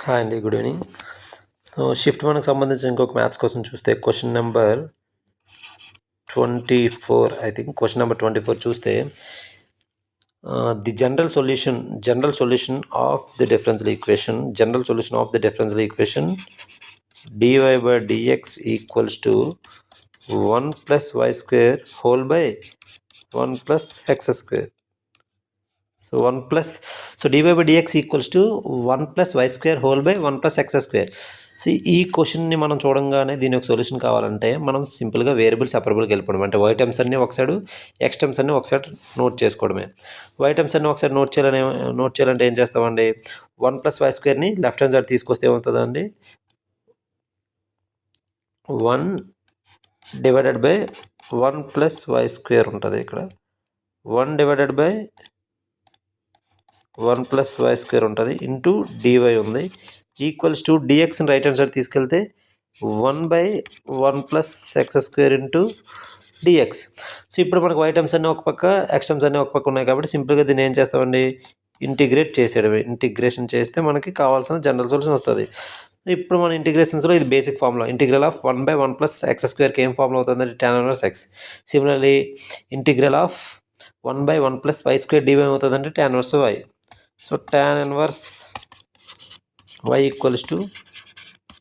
Hi అండి, good evening. So shift 1కి సంబంధించి ఇంకొక మ్యాథ్స్ కోసం చూస్తే question number 24, I think question number 24 చూస్తే the general solution of the differential equation dy by dx equals to 1 plus y square whole by 1 plus x square. So dy by dx equals to 1 plus y square whole by 1 plus x square. So ఈ క్వశ్చన్ని మనం చూడంగానే దీని ఒక solution కావాలంటే మనం సింపుల్గా variable సెపరబుల్కి వెళ్ళిపోవడం, అంటే వై టర్మ్స్ అన్నీ ఒక సైడ్, ఎక్స్ టర్మ్స్ అన్నీ ఒక సైడ్ నోట్ చేసుకోవడమే. వై టర్మ్స్ అన్నీ ఒక సైడ్ నోట్ చేయాలంటే ఏం చేస్తామండి, 1 plus y squareని లెఫ్ట్ హ్యాండ్ సైడ్ తీసుకొస్తే ఏమవుతుందండి, 1 divided by 1 plus y square ఉంటుంది. ఇక్కడ 1 divided by 1 plus y square ఉంటుంది ఇంటూ dy ఉంది, ఈక్వల్స్ టు dxని రైట్ హ్యాండ్ సైడ్ తీసుకెళ్తే 1 by 1 plus x square into dx. So ఇప్పుడు మనకు y టర్మ్స్ అన్నీ ఒక పక్క, x టర్మ్స్ అన్నీ ఒక పక్క ఉన్నాయి కాబట్టి సింపుల్గా దీన్ని ఏం చేస్తామండి, ఇంటిగ్రేషన్ చేస్తే మనకి కావాల్సిన జనరల్ సొల్యూషన్ వస్తుంది. ఇప్పుడు మన ఇంటిగ్రేషన్స్లో ఇది basic formula, integral of 1 by 1 plus x squareకి ఏం ఫార్ములా అవుతుందండి, tan inverse x. Similarly integral of 1 by 1 plus y square dy అవుతుందంటే tan inverse y. So tan inverse y equals to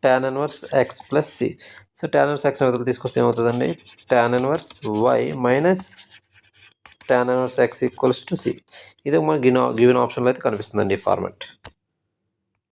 tan inverse x plus c. So tan inverse x అవతల తీసుకొస్తే ఏమవుతుందండి, tan inverse y minus tan inverse x equals to c. ఇది మనకి given ఆప్షన్లో అయితే కనిపిస్తుందండి ఈ ఫార్మాట్.